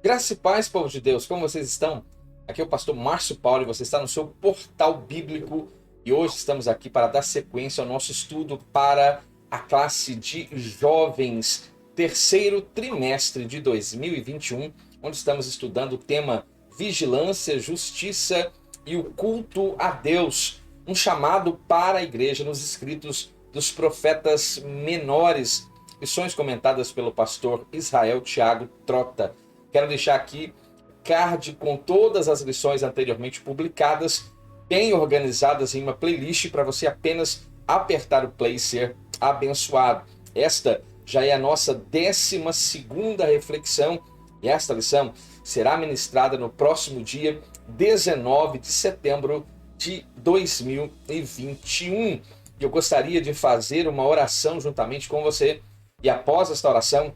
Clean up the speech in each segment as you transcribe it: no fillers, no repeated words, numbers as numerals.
Graça e paz, povo de Deus, como vocês estão? Aqui é o pastor Márcio Paulo e você está no seu portal bíblico e hoje estamos aqui para dar sequência ao nosso estudo para a classe de jovens, terceiro trimestre de 2021, onde estamos estudando o tema vigilância, justiça e o culto a Deus, um chamado para a igreja nos escritos dos profetas menores, lições comentadas pelo pastor Israel Thiago Trota. Quero deixar aqui card com todas as lições anteriormente publicadas, bem organizadas em uma playlist para você apenas apertar o play e ser abençoado. Esta já é a nossa 12ª reflexão e esta lição será ministrada no próximo dia 19 de setembro de 2021. Eu gostaria de fazer uma oração juntamente com você e após esta oração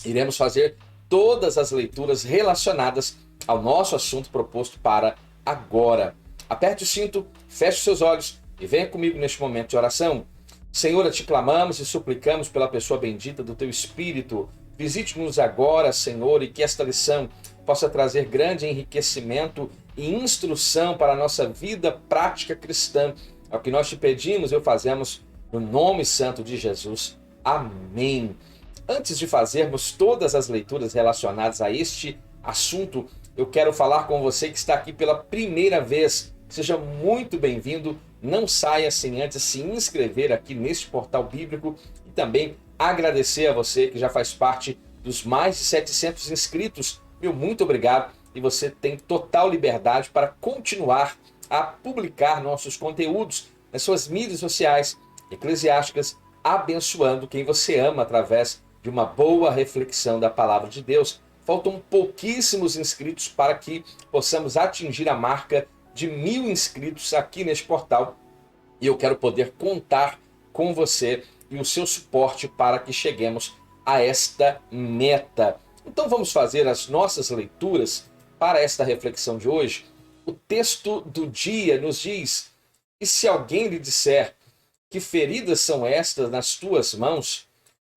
iremos fazer todas as leituras relacionadas ao nosso assunto proposto para agora. Aperte o cinto, feche os seus olhos e venha comigo neste momento de oração. Senhor, te clamamos e suplicamos pela pessoa bendita do Teu Espírito. Visite-nos agora, Senhor, e que esta lição possa trazer grande enriquecimento e instrução para a nossa vida prática cristã. É o que nós te pedimos e o fazemos no nome santo de Jesus. Amém. Antes de fazermos todas as leituras relacionadas a este assunto, eu quero falar com você que está aqui pela primeira vez. Seja muito bem-vindo. Não saia sem antes se inscrever aqui neste portal bíblico e também agradecer a você que já faz parte dos mais de 700 inscritos. Meu muito obrigado e você tem total liberdade para continuar a publicar nossos conteúdos nas suas mídias sociais eclesiásticas, abençoando quem você ama através de uma boa reflexão da palavra de Deus. Faltam pouquíssimos inscritos para que possamos atingir a marca de 1000 inscritos aqui neste portal. E eu quero poder contar com você e o seu suporte para que cheguemos a esta meta. Então vamos fazer as nossas leituras para esta reflexão de hoje. O texto do dia nos diz: e se alguém lhe disser que feridas são estas nas tuas mãos,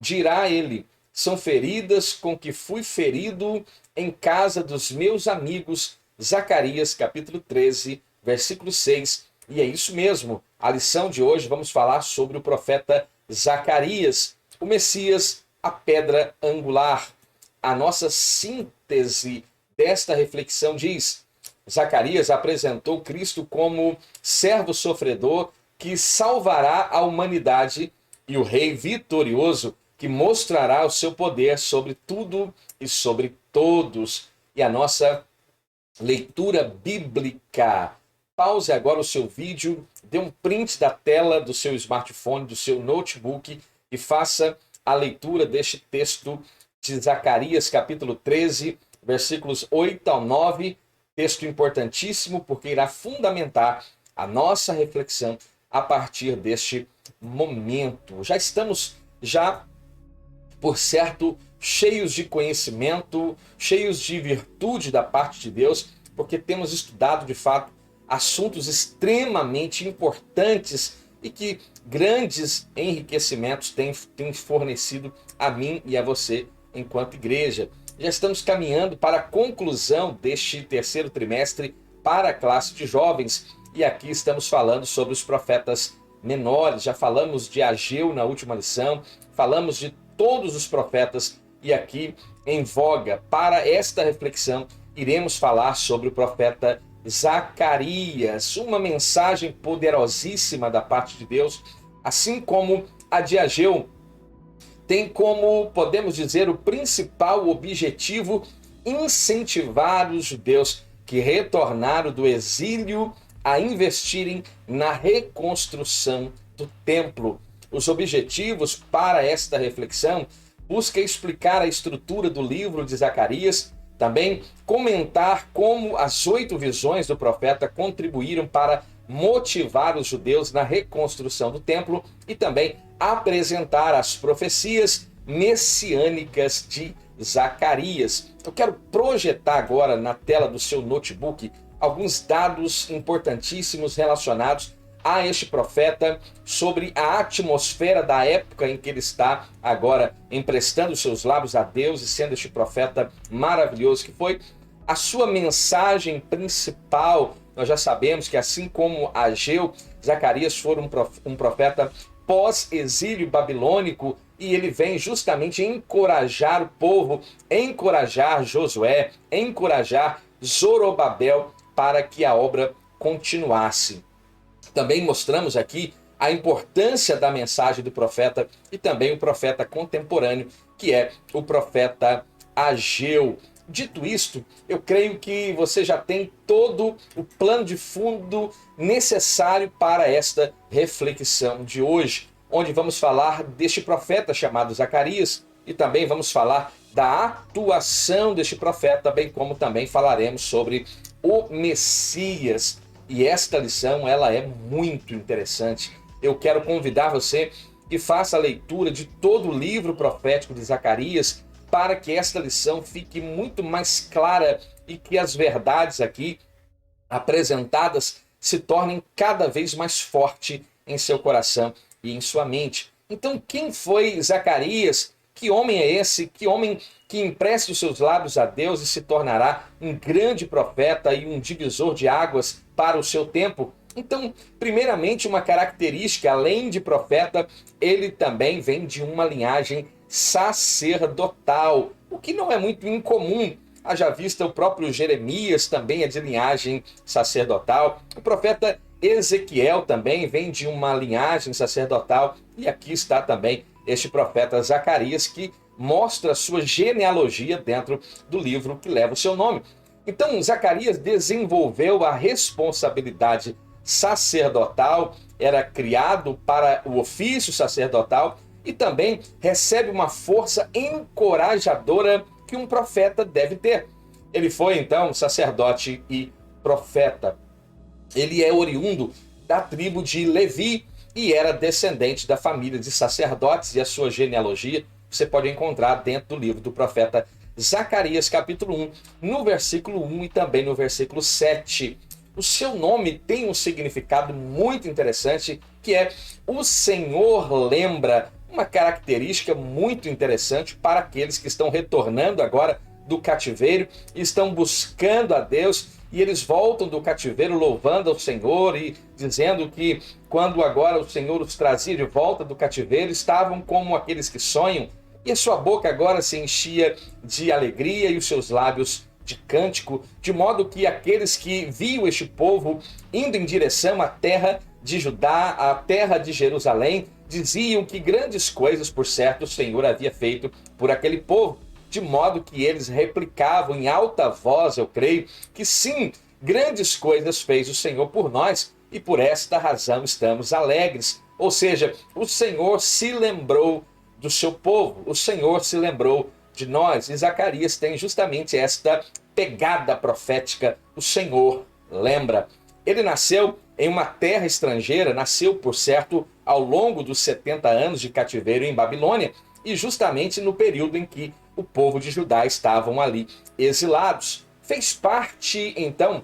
dirá ele, são feridas com que fui ferido em casa dos meus amigos. Zacarias capítulo 13, versículo 6. E é isso mesmo, a lição de hoje vamos falar sobre o profeta Zacarias, o Messias, a pedra angular. A nossa síntese desta reflexão diz: Zacarias apresentou Cristo como servo sofredor que salvará a humanidade e o rei vitorioso que mostrará o seu poder sobre tudo e sobre todos. E a nossa leitura bíblica. Pause agora o seu vídeo, dê um print da tela do seu smartphone, do seu notebook e faça a leitura deste texto de Zacarias, capítulo 13, versículos 8 ao 9. Texto importantíssimo porque irá fundamentar a nossa reflexão a partir deste momento. Já estamos por certo, cheios de conhecimento, cheios de virtude da parte de Deus, porque temos estudado, de fato, assuntos extremamente importantes e que grandes enriquecimentos têm fornecido a mim e a você enquanto igreja. Já estamos caminhando para a conclusão deste terceiro trimestre para a classe de jovens e aqui estamos falando sobre os profetas menores. Já falamos de Ageu na última lição, falamos de todos os profetas e aqui em voga para esta reflexão iremos falar sobre o profeta Zacarias, uma mensagem poderosíssima da parte de Deus, assim como a de Ageu tem como, podemos dizer, o principal objetivo incentivar os judeus que retornaram do exílio a investirem na reconstrução do templo. Os objetivos para esta reflexão busca explicar a estrutura do livro de Zacarias, também comentar como as 8 visões do profeta contribuíram para motivar os judeus na reconstrução do templo e também apresentar as profecias messiânicas de Zacarias. Eu quero projetar agora na tela do seu notebook alguns dados importantíssimos relacionados a este profeta sobre a atmosfera da época em que ele está agora emprestando seus lábios a Deus e sendo este profeta maravilhoso que foi. A sua mensagem principal, nós já sabemos que assim como Ageu, Zacarias foram um profeta pós-exílio babilônico, e ele vem justamente encorajar o povo, encorajar Josué, encorajar Zorobabel para que a obra continuasse. Também mostramos aqui a importância da mensagem do profeta e também o profeta contemporâneo, que é o profeta Ageu. Dito isto, eu creio que você já tem todo o plano de fundo necessário para esta reflexão de hoje, onde vamos falar deste profeta chamado Zacarias e também vamos falar da atuação deste profeta, bem como também falaremos sobre o Messias. E esta lição, ela é muito interessante. Eu quero convidar você que faça a leitura de todo o livro profético de Zacarias, para que esta lição fique muito mais clara e que as verdades aqui apresentadas se tornem cada vez mais fortes em seu coração e em sua mente. Então, quem foi Zacarias? Que homem é esse? Que homem que empresta os seus lábios a Deus e se tornará um grande profeta e um divisor de águas para o seu tempo? Então, primeiramente, uma característica, além de profeta, ele também vem de uma linhagem sacerdotal, o que não é muito incomum. Haja vista o próprio Jeremias também é de linhagem sacerdotal. O profeta Ezequiel também vem de uma linhagem sacerdotal. E aqui está também este profeta Zacarias, que mostra a sua genealogia dentro do livro que leva o seu nome. Então, Zacarias desenvolveu a responsabilidade sacerdotal, era criado para o ofício sacerdotal e também recebe uma força encorajadora que um profeta deve ter. Ele foi então sacerdote e profeta. Ele é oriundo da tribo de Levi e era descendente da família de sacerdotes, e a sua genealogia você pode encontrar dentro do livro do profeta Zacarias, capítulo 1, no versículo 1 e também no versículo 7. O seu nome tem um significado muito interessante, que é o Senhor lembra, uma característica muito interessante para aqueles que estão retornando agora do cativeiro e estão buscando a Deus, e eles voltam do cativeiro louvando ao Senhor e dizendo que quando agora o Senhor os trazia de volta do cativeiro, estavam como aqueles que sonham, e a sua boca agora se enchia de alegria e os seus lábios de cântico, de modo que aqueles que viam este povo indo em direção à terra de Judá, à terra de Jerusalém, diziam que grandes coisas, por certo, o Senhor havia feito por aquele povo, de modo que eles replicavam em alta voz, eu creio, que sim, grandes coisas fez o Senhor por nós, e por esta razão estamos alegres. Ou seja, o Senhor se lembrou do seu povo, o Senhor se lembrou de nós, e Zacarias tem justamente esta pegada profética, o Senhor lembra. Ele nasceu em uma terra estrangeira, nasceu, por certo, ao longo dos 70 anos de cativeiro em Babilônia, e justamente no período em que o povo de Judá estavam ali exilados. Fez parte, então,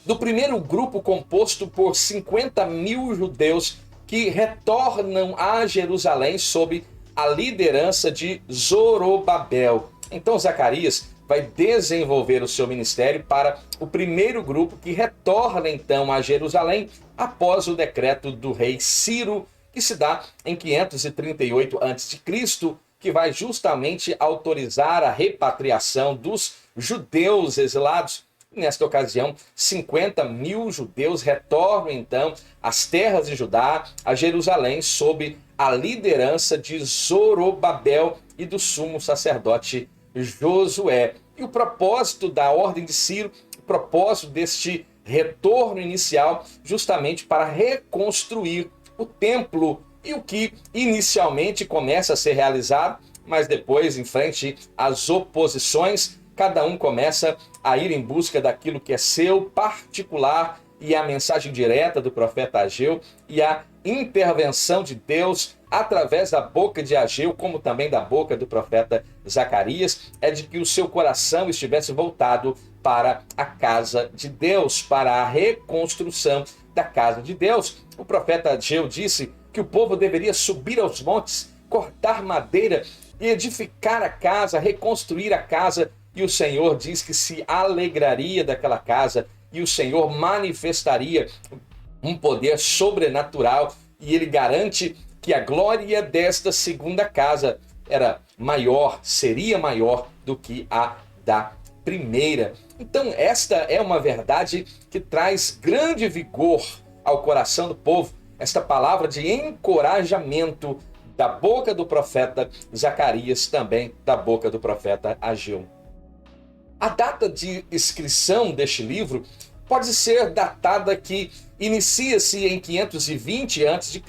do primeiro grupo composto por 50 mil judeus que retornam a Jerusalém sob a liderança de Zorobabel. Então Zacarias vai desenvolver o seu ministério para o primeiro grupo que retorna então a Jerusalém após o decreto do rei Ciro, que se dá em 538 a.C., que vai justamente autorizar a repatriação dos judeus exilados. Nesta ocasião, 50 mil judeus retornam então às terras de Judá, a Jerusalém, sob a liderança de Zorobabel e do sumo sacerdote Josué. E o propósito da ordem de Ciro, o propósito deste retorno inicial, justamente para reconstruir o templo, e o que inicialmente começa a ser realizado, mas depois, em frente às oposições, cada um começa a ir em busca daquilo que é seu particular, e a mensagem direta do profeta Ageu e a intervenção de Deus através da boca de Ageu, como também da boca do profeta Zacarias, é de que o seu coração estivesse voltado para a casa de Deus, para a reconstrução da casa de Deus. O profeta Ageu disse que o povo deveria subir aos montes, cortar madeira e edificar a casa, reconstruir a casa. E o Senhor diz que se alegraria daquela casa e o Senhor manifestaria um poder sobrenatural. E ele garante que a glória desta segunda casa seria maior do que a da primeira. Então esta é uma verdade que traz grande vigor ao coração do povo, esta palavra de encorajamento da boca do profeta Zacarias, também da boca do profeta Ageu. A data de inscrição deste livro pode ser datada que inicia-se em 520 a.C.,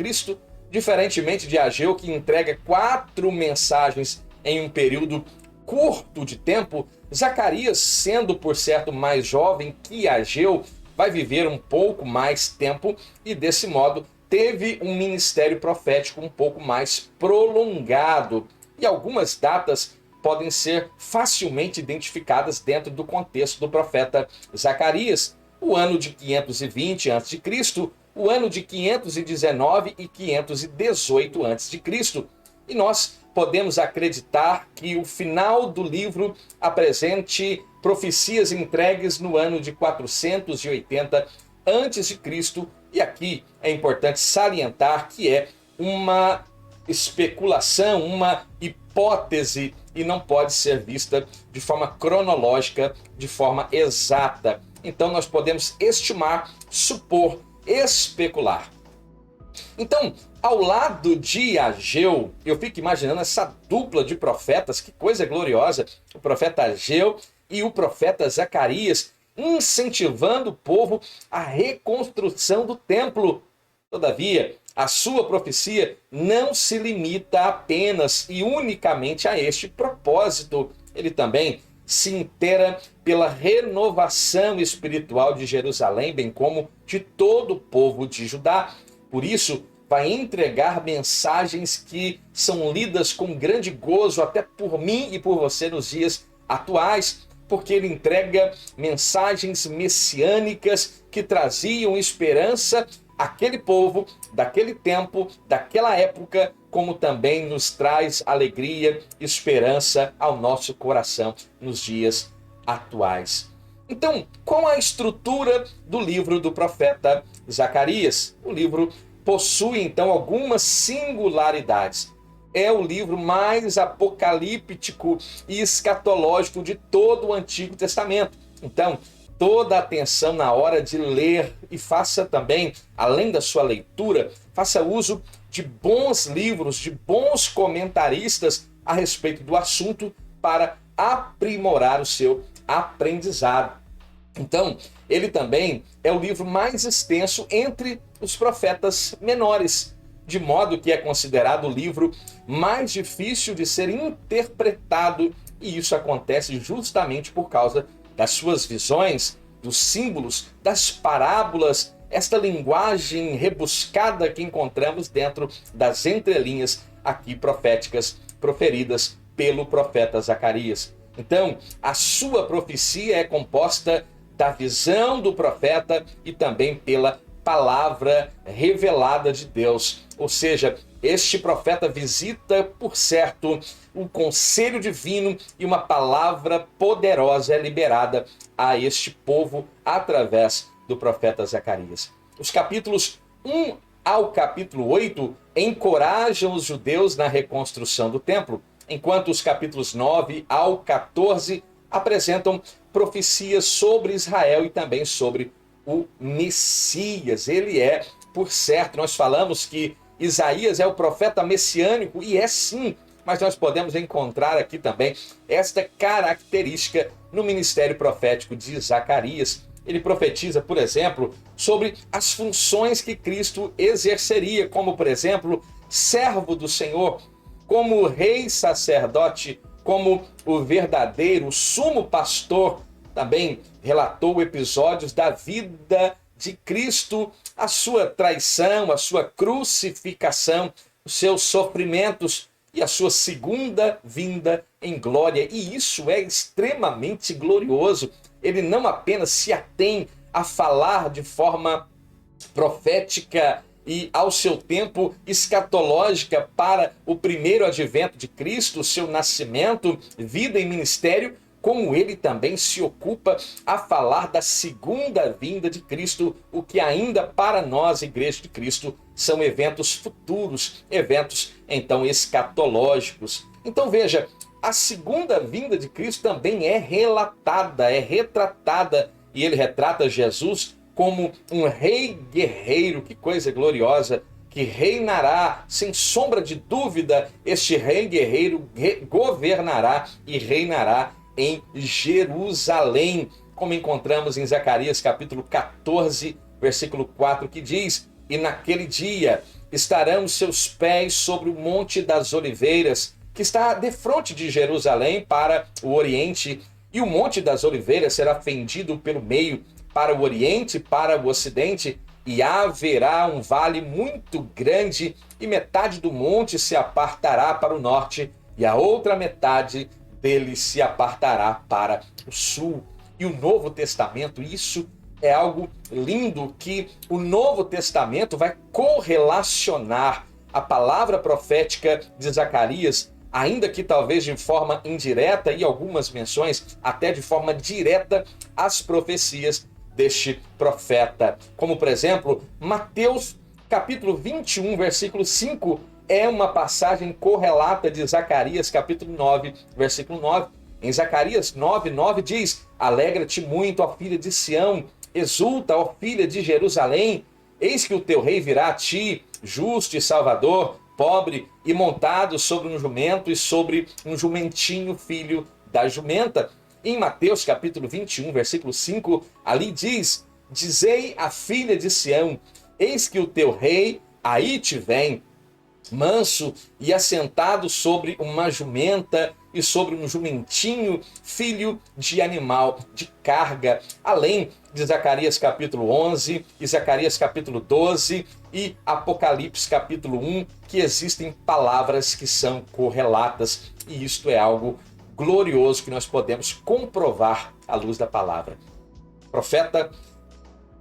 diferentemente de Ageu, que entrega 4 mensagens em um período curto de tempo. Zacarias, sendo por certo mais jovem que Ageu, vai viver um pouco mais tempo e desse modo teve um ministério profético um pouco mais prolongado. E algumas datas podem ser facilmente identificadas dentro do contexto do profeta Zacarias. O ano de 520 a.C., o ano de 519 e 518 a.C. E nós podemos acreditar que o final do livro apresente profecias entregues no ano de 480 a.C. E aqui é importante salientar que é uma especulação, uma hipótese e não pode ser vista de forma cronológica, de forma exata. Então nós podemos estimar, supor, especular. Então, ao lado de Ageu, eu fico imaginando essa dupla de profetas, que coisa gloriosa, o profeta Ageu e o profeta Zacarias, incentivando o povo à reconstrução do templo. Todavia, a sua profecia não se limita apenas e unicamente a este propósito. Ele também se inteira pela renovação espiritual de Jerusalém, bem como de todo o povo de Judá. Por isso, vai entregar mensagens que são lidas com grande gozo até por mim e por você nos dias atuais, porque ele entrega mensagens messiânicas que traziam esperança àquele povo, daquele tempo, daquela época, como também nos traz alegria, esperança ao nosso coração nos dias atuais. Então, qual a estrutura do livro do profeta Zacarias? O livro possui, então, algumas singularidades. É o livro mais apocalíptico e escatológico de todo o Antigo Testamento. Então, toda a atenção na hora de ler e faça também, além da sua leitura, faça uso de bons livros, de bons comentaristas a respeito do assunto para aprimorar o seu aprendizado. Então, ele também é o livro mais extenso entre os profetas menores, de modo que é considerado o livro mais difícil de ser interpretado, e isso acontece justamente por causa das suas visões, dos símbolos, das parábolas, esta linguagem rebuscada que encontramos dentro das entrelinhas aqui proféticas proferidas pelo profeta Zacarias. Então, a sua profecia é composta da visão do profeta e também pela palavra revelada de Deus. Ou seja, este profeta visita, por certo, o conselho divino e uma palavra poderosa é liberada a este povo através do profeta Zacarias. Os capítulos 1 ao capítulo 8 encorajam os judeus na reconstrução do templo, enquanto os capítulos 9 ao 14 apresentam profecias sobre Israel e também sobre o Messias. Ele é, por certo, nós falamos que Isaías é o profeta messiânico, e é sim, mas nós podemos encontrar aqui também esta característica no ministério profético de Zacarias. Ele profetiza, por exemplo, sobre as funções que Cristo exerceria, como, por exemplo, servo do Senhor, como rei sacerdote, como o verdadeiro sumo pastor. Também relatou episódios da vida de Cristo, a sua traição, a sua crucificação, os seus sofrimentos e a sua segunda vinda em glória. E isso é extremamente glorioso. Ele não apenas se atém a falar de forma profética e, ao seu tempo, escatológica para o primeiro advento de Cristo, seu nascimento, vida e ministério, como ele também se ocupa a falar da segunda vinda de Cristo, o que ainda para nós, Igreja de Cristo, são eventos futuros, eventos então escatológicos. Então veja, a segunda vinda de Cristo também é relatada, é retratada, e ele retrata Jesus como um rei guerreiro. Que coisa gloriosa! Que reinará, sem sombra de dúvida, este rei guerreiro governará e reinará em Jerusalém, como encontramos em Zacarias capítulo 14, versículo 4, que diz: e naquele dia estarão seus pés sobre o Monte das Oliveiras, que está defronte de Jerusalém para o oriente, e o Monte das Oliveiras será fendido pelo meio, para o oriente, para o ocidente, e haverá um vale muito grande, e metade do monte se apartará para o norte, e a outra metade dele se apartará para o sul. E o Novo Testamento, isso é algo lindo, que o Novo Testamento vai correlacionar a palavra profética de Zacarias, ainda que talvez de forma indireta, e algumas menções até de forma direta, às profecias deste profeta. Como, por exemplo, Mateus capítulo 21, versículo 5, é uma passagem correlata de Zacarias capítulo 9, versículo 9. Em Zacarias 9, 9 diz: alegra-te muito, ó filha de Sião, exulta, ó filha de Jerusalém, eis que o teu rei virá a ti, justo e salvador, pobre e montado sobre um jumento e sobre um jumentinho, filho da jumenta. Em Mateus capítulo 21, versículo 5, ali diz: dizei à filha de Sião, eis que o teu rei aí te vem, manso e assentado sobre uma jumenta e sobre um jumentinho, filho de animal de carga. Além de Zacarias capítulo 11 e Zacarias capítulo 12 e Apocalipse capítulo 1, que existem palavras que são correlatas, e isto é algo glorioso que nós podemos comprovar à luz da palavra. O profeta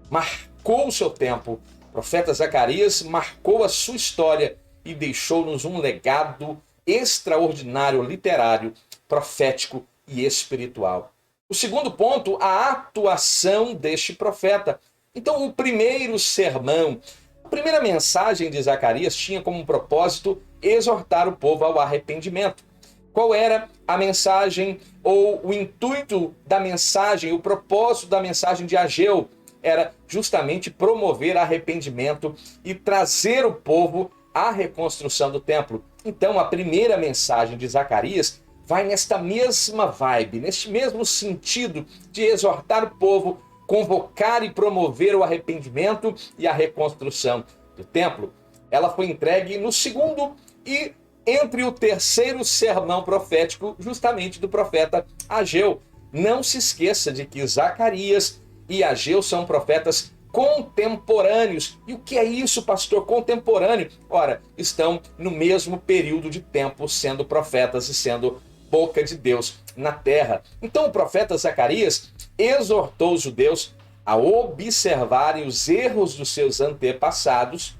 marcou o seu tempo, o profeta Zacarias marcou a sua história e deixou-nos um legado extraordinário, literário, profético e espiritual. O segundo ponto, a atuação deste profeta. Então, o primeiro sermão, a primeira mensagem de Zacarias tinha como propósito exortar o povo ao arrependimento. Qual era a mensagem ou o intuito da mensagem, o propósito da mensagem de Ageu? Era justamente promover arrependimento e trazer o povo à reconstrução do templo. Então, a primeira mensagem de Zacarias vai nesta mesma vibe, neste mesmo sentido de exortar o povo, convocar e promover o arrependimento e a reconstrução do templo. Ela foi entregue no segundo e entre o terceiro sermão profético, justamente do profeta Ageu. Não se esqueça de que Zacarias e Ageu são profetas contemporâneos. E o que é isso, pastor? Contemporâneo? Ora, estão no mesmo período de tempo, sendo profetas e sendo boca de Deus na terra. Então o profeta Zacarias exortou os judeus a observarem os erros dos seus antepassados,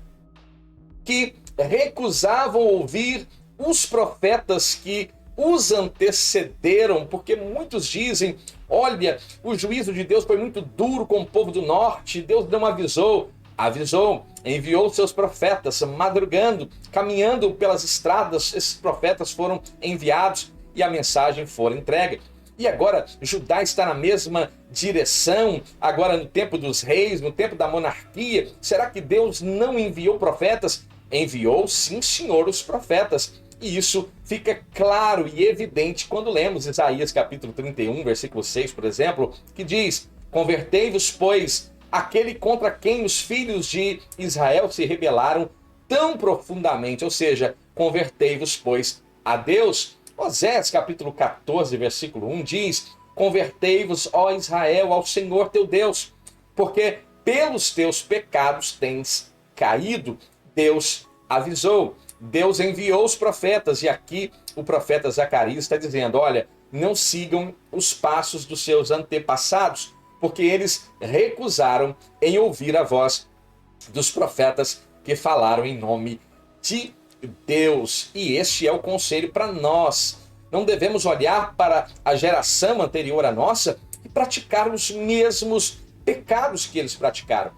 que recusavam ouvir os profetas que os antecederam, porque muitos dizem: olha, o juízo de Deus foi muito duro com o povo do norte, Deus não avisou, enviou seus profetas madrugando, caminhando pelas estradas, esses profetas foram enviados e a mensagem foi entregue. E agora Judá está na mesma direção, agora no tempo dos reis, no tempo da monarquia. Será que Deus não enviou profetas? Enviou, sim, senhor, os profetas. E isso fica claro e evidente quando lemos Isaías capítulo 31, versículo 6, por exemplo, que diz: convertei-vos, pois, àquele contra quem os filhos de Israel se rebelaram tão profundamente. Ou seja, convertei-vos, pois, a Deus. Osés capítulo 14, versículo 1 diz: convertei-vos, ó Israel, ao Senhor teu Deus, porque pelos teus pecados tens caído. Deus avisou, Deus enviou os profetas, e aqui o profeta Zacarias está dizendo: olha, não sigam os passos dos seus antepassados, porque eles recusaram em ouvir a voz dos profetas que falaram em nome de Deus. E este é o conselho para nós. Não devemos olhar para a geração anterior à nossa e praticar os mesmos pecados que eles praticaram.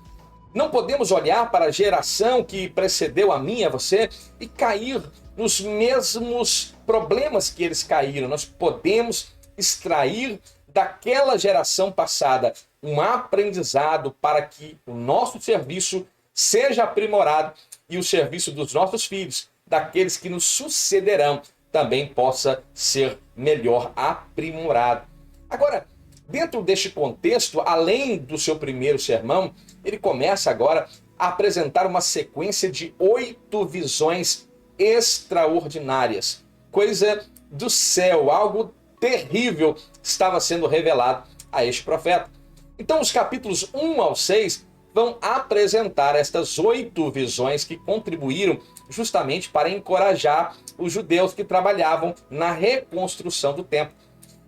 Não podemos olhar para a geração que precedeu a mim e a você e cair nos mesmos problemas que eles caíram. Nós podemos extrair daquela geração passada um aprendizado para que o nosso serviço seja aprimorado e o serviço dos nossos filhos, daqueles que nos sucederão, também possa ser melhor aprimorado. Agora, dentro deste contexto, além do seu primeiro sermão, ele começa agora a apresentar uma sequência de 8 visões extraordinárias. Coisa do céu, algo terrível estava sendo revelado a este profeta. Então, os capítulos 1 ao 6 vão apresentar estas 8 visões que contribuíram justamente para encorajar os judeus que trabalhavam na reconstrução do templo.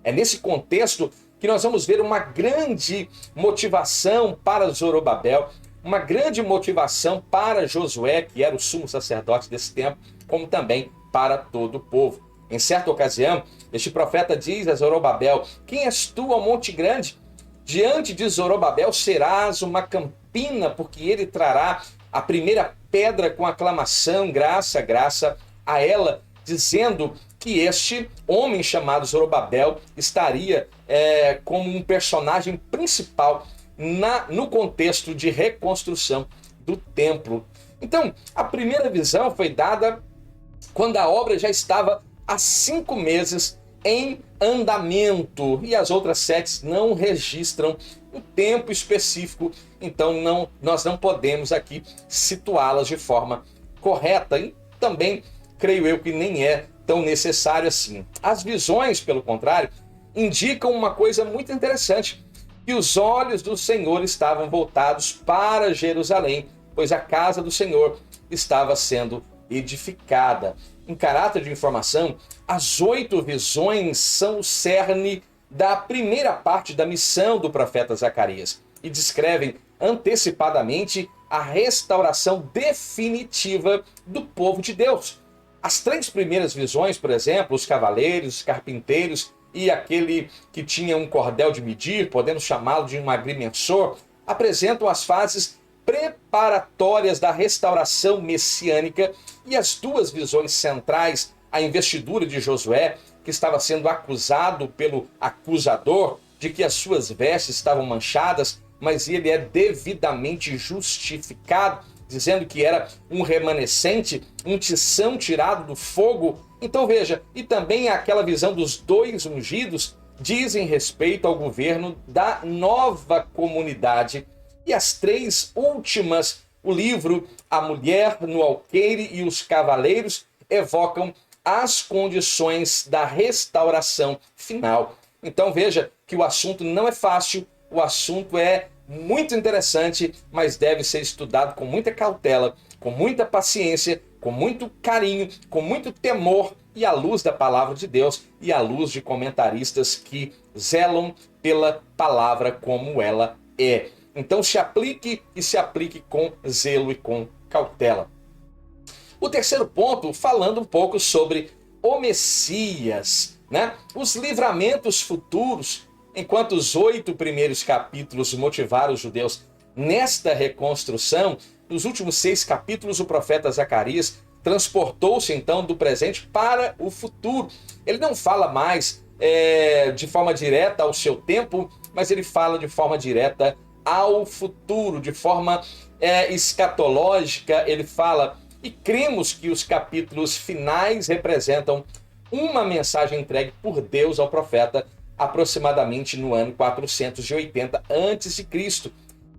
É nesse contexto que nós vamos ver uma grande motivação para Zorobabel, uma grande motivação para Josué, que era o sumo sacerdote desse tempo, como também para todo o povo. Em certa ocasião, este profeta diz a Zorobabel: quem és tu ao monte grande? Diante de Zorobabel serás uma campina, porque ele trará a primeira pedra com aclamação, graça, graça a ela, dizendo que este homem chamado Zorobabel estaria como um personagem principal no contexto de reconstrução do templo. Então, a primeira visão foi dada quando a obra já estava há 5 meses em andamento, e as outras 7 não registram um tempo específico, então nós não podemos aqui situá-las de forma correta, e também creio eu que nem é tão necessário assim. As visões, pelo contrário, indicam uma coisa muito interessante, que os olhos do Senhor estavam voltados para Jerusalém, pois a casa do Senhor estava sendo edificada. Em caráter de informação, as 8 visões são o cerne da primeira parte da missão do profeta Zacarias e descrevem antecipadamente a restauração definitiva do povo de Deus. As 3 primeiras visões, por exemplo, os cavaleiros, os carpinteiros e aquele que tinha um cordel de medir, podemos chamá-lo de um agrimensor, apresentam as fases preparatórias da restauração messiânica, e as 2 visões centrais, a investidura de Josué, que estava sendo acusado pelo acusador de que as suas vestes estavam manchadas, mas ele é devidamente justificado, dizendo que era um remanescente, um tição tirado do fogo. Então veja, e também aquela visão dos 2 ungidos dizem respeito ao governo da nova comunidade. E as 3 últimas, o livro A Mulher no Alqueire e os Cavaleiros, evocam as condições da restauração final. Então veja que o assunto não é fácil, o assunto é muito interessante, mas deve ser estudado com muita cautela, com muita paciência, com muito carinho, com muito temor, e à luz da palavra de Deus e à luz de comentaristas que zelam pela palavra como ela é. Então se aplique com zelo e com cautela. O terceiro ponto, falando um pouco sobre o Messias, né? Os livramentos futuros. Enquanto os 8 primeiros capítulos motivaram os judeus nesta reconstrução, nos últimos 6 capítulos o profeta Zacarias transportou-se então do presente para o futuro. Ele não fala mais de forma direta ao seu tempo, mas ele fala de forma direta ao futuro, de forma escatológica. Ele fala, e cremos que os capítulos finais representam uma mensagem entregue por Deus ao profeta aproximadamente no ano 480 a.C.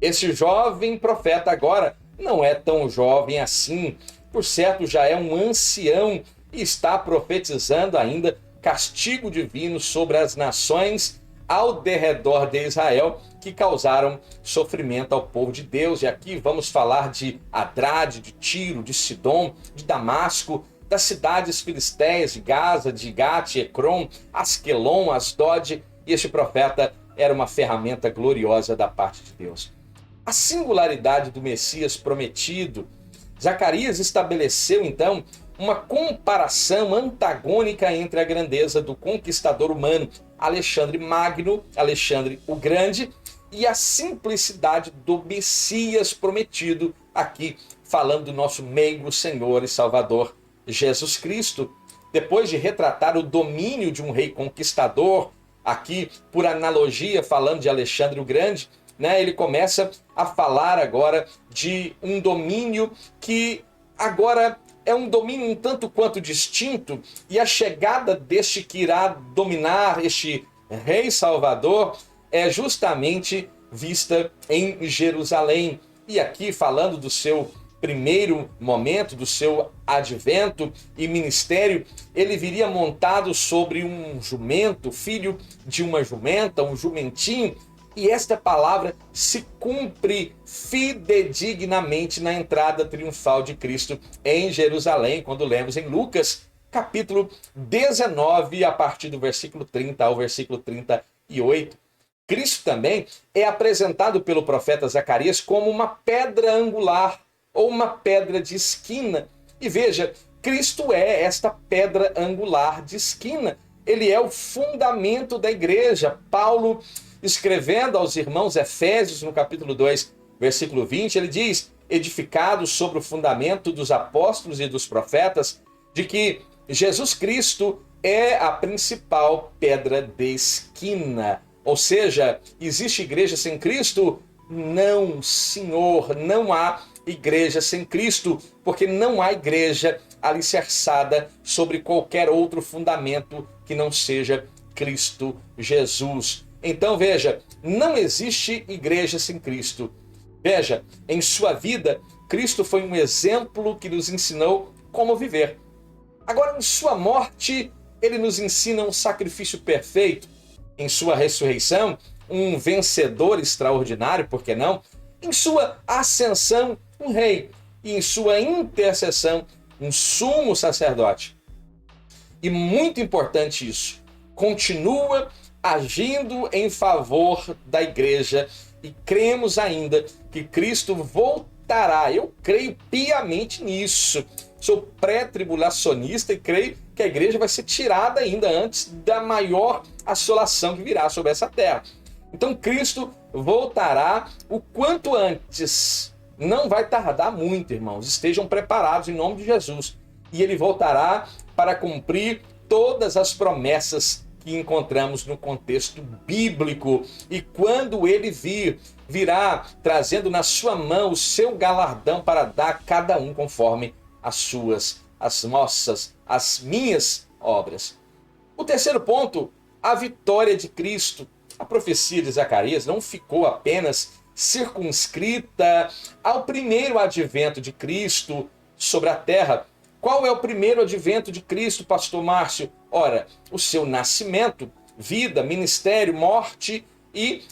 Esse jovem profeta agora não é tão jovem assim, por certo já é um ancião e está profetizando ainda castigo divino sobre as nações ao derredor de Israel que causaram sofrimento ao povo de Deus. E aqui vamos falar de Hadrade, de Tiro, de Sidom, de Damasco, das cidades filisteias de Gaza, de Gate, Ecrom, Asquelon, Asdod, e este profeta era uma ferramenta gloriosa da parte de Deus. a singularidade do Messias prometido. Zacarias estabeleceu então uma comparação antagônica entre a grandeza do conquistador humano Alexandre Magno, Alexandre o Grande, e a simplicidade do Messias prometido, aqui falando do nosso meigo Senhor e Salvador Jesus Cristo. Depois de retratar o domínio de um rei conquistador, aqui por analogia falando de Alexandre o Grande, ele começa a falar agora de um domínio que agora é um domínio um tanto quanto distinto, e a chegada deste que irá dominar, este rei salvador, é justamente vista em Jerusalém. E aqui falando do seu primeiro momento, do seu advento e ministério, ele viria montado sobre um jumento, filho de uma jumenta, um jumentinho, e esta palavra se cumpre fidedignamente na entrada triunfal de Cristo em Jerusalém, quando lemos em Lucas, capítulo 19, a partir do versículo 30 ao versículo 38. Cristo também é apresentado pelo profeta Zacarias como uma pedra angular ou uma pedra de esquina. E veja, Cristo é esta pedra angular de esquina. Ele é o fundamento da igreja. Paulo, escrevendo aos irmãos Efésios, no capítulo 2, versículo 20, ele diz: edificado sobre o fundamento dos apóstolos e dos profetas, de que Jesus Cristo é a principal pedra de esquina. Ou seja, existe igreja sem Cristo? Não, Senhor, não há igreja sem Cristo, porque não há igreja alicerçada sobre qualquer outro fundamento que não seja Cristo Jesus. Então veja, não existe igreja sem Cristo. Veja, em sua vida, Cristo foi um exemplo que nos ensinou como viver. Agora, em sua morte, ele nos ensina um sacrifício perfeito. Em sua ressurreição, um vencedor extraordinário, por que não? Em sua ascensão, um rei. E em sua intercessão, um sumo sacerdote. E muito importante isso, continua agindo em favor da igreja, e cremos ainda que Cristo voltará. Eu creio piamente nisso. Sou pré-tribulacionista e creio que a igreja vai ser tirada ainda antes da maior assolação que virá sobre essa terra. Então Cristo voltará o quanto antes. Não vai tardar muito, irmãos. Estejam preparados em nome de Jesus. E ele voltará para cumprir todas as promessas que encontramos no contexto bíblico. E quando ele virá trazendo na sua mão o seu galardão para dar a cada um conforme as nossas, as minhas obras. O terceiro ponto, a vitória de Cristo. A profecia de Zacarias não ficou apenas circunscrita ao primeiro advento de Cristo sobre a terra. Qual é o primeiro advento de Cristo, pastor Márcio? Ora, o seu nascimento, vida, ministério, morte e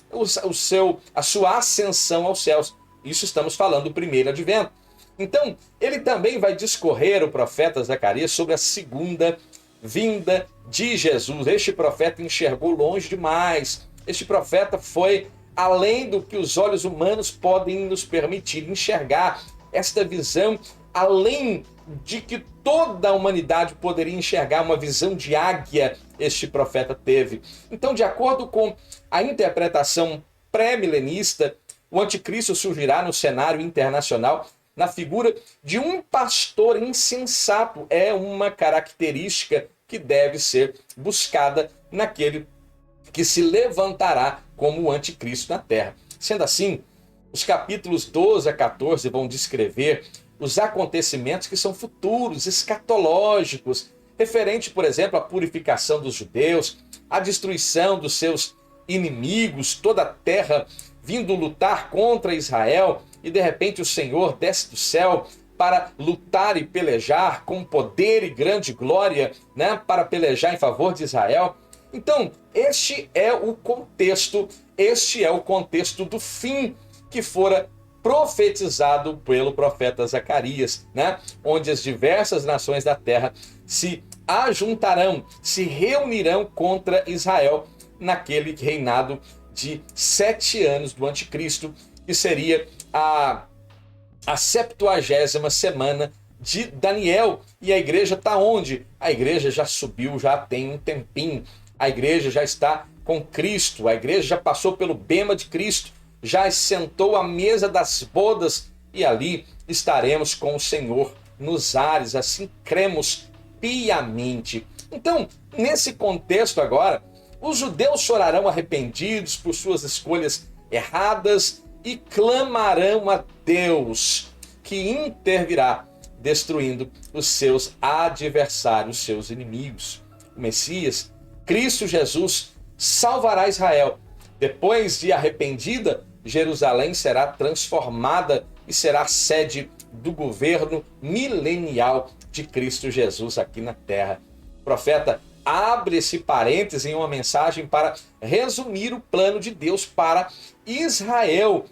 a sua ascensão aos céus. Isso estamos falando do primeiro advento. Então, ele também vai discorrer, o profeta Zacarias, sobre a segunda vinda de Jesus. Este profeta enxergou longe demais. Este profeta foi além do que os olhos humanos podem nos permitir enxergar. Esta visão, além de que toda a humanidade poderia enxergar, uma visão de águia, este profeta teve. Então, de acordo com a interpretação pré-milenista, o anticristo surgirá no cenário internacional na figura de um pastor insensato. É uma característica que deve ser buscada naquele que se levantará como o anticristo na terra. Sendo assim, os capítulos 12 a 14 vão descrever os acontecimentos que são futuros, escatológicos, referente, por exemplo, à purificação dos judeus, à destruição dos seus inimigos, toda a terra vindo lutar contra Israel, e de repente o Senhor desce do céu para lutar e pelejar com poder e grande glória, para pelejar em favor de Israel. Então, este é o contexto do fim que fora profetizado pelo profeta Zacarias, onde as diversas nações da terra se ajuntarão, se reunirão contra Israel naquele reinado de 7 anos do anticristo. que seria a 70ª semana de Daniel. E a igreja está onde? A igreja já subiu, já tem um tempinho. A igreja já está com Cristo, a igreja já passou pelo bema de Cristo, já sentou à mesa das bodas e ali estaremos com o Senhor nos ares, assim cremos piamente. Então, nesse contexto agora, os judeus chorarão arrependidos por suas escolhas erradas e clamarão a Deus, que intervirá, destruindo os seus adversários, seus inimigos. O Messias, Cristo Jesus, salvará Israel. Depois de arrependida, Jerusalém será transformada e será sede do governo milenial de Cristo Jesus aqui na terra. O profeta abre esse parêntese em uma mensagem para resumir o plano de Deus para Israel,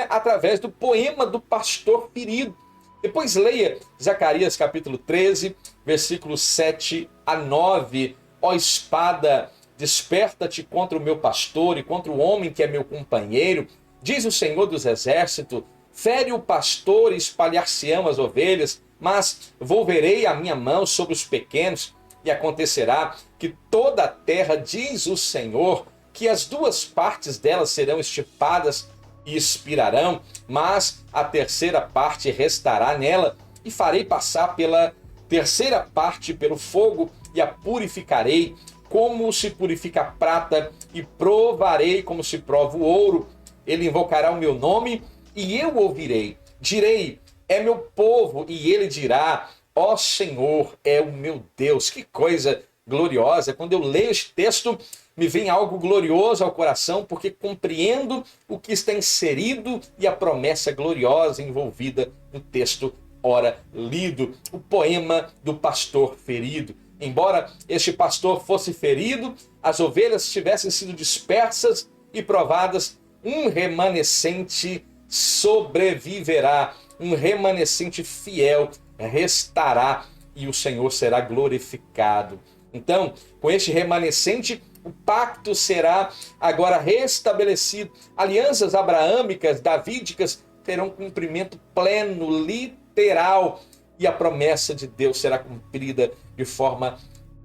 através do poema do pastor ferido. Depois leia Zacarias capítulo 13, versículos 7 a 9. Ó espada, desperta-te contra o meu pastor e contra o homem que é meu companheiro, diz o Senhor dos Exércitos. Fere o pastor e espalhar-se-ão as ovelhas, mas volverei a minha mão sobre os pequenos, e acontecerá que toda a terra, diz o Senhor, que as duas partes dela serão extirpadas e expirarão, mas a terceira parte restará nela, e farei passar pela terceira parte pelo fogo, e a purificarei, como se purifica a prata, e provarei como se prova o ouro. Ele invocará o meu nome, e eu ouvirei. Direi, é meu povo, e ele dirá, ó Senhor, é o meu Deus. Que coisa gloriosa! Quando eu leio este texto, me vem algo glorioso ao coração, porque compreendo o que está inserido e a promessa gloriosa envolvida no texto ora lido, o poema do pastor ferido. Embora este pastor fosse ferido, as ovelhas tivessem sido dispersas e provadas, um remanescente sobreviverá, um remanescente fiel restará e o Senhor será glorificado. Então, com este remanescente, o pacto será agora restabelecido. Alianças abraâmicas, davídicas, terão cumprimento pleno, literal, e a promessa de Deus será cumprida de forma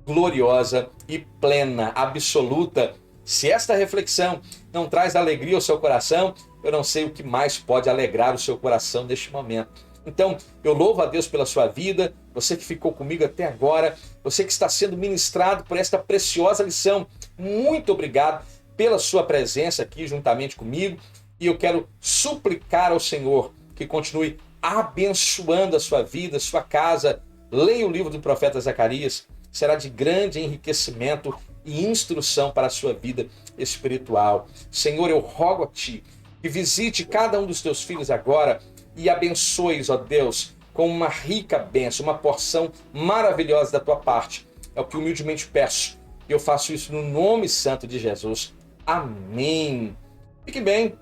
gloriosa e plena, absoluta. Se esta reflexão não traz alegria ao seu coração, eu não sei o que mais pode alegrar o seu coração neste momento. Então, eu louvo a Deus pela sua vida, você que ficou comigo até agora, você que está sendo ministrado por esta preciosa lição. Muito obrigado pela sua presença aqui juntamente comigo, e eu quero suplicar ao Senhor que continue abençoando a sua vida, a sua casa. Leia o livro do profeta Zacarias, será de grande enriquecimento e instrução para a sua vida espiritual. Senhor, eu rogo a Ti que visite cada um dos Teus filhos agora e abençoe-os, ó Deus, com uma rica bênção, uma porção maravilhosa da Tua parte. É o que humildemente peço. Eu faço isso no nome santo de Jesus. Amém. Fique bem,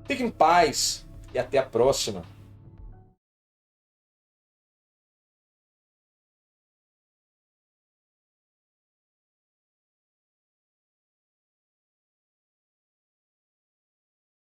fique em paz e até a próxima.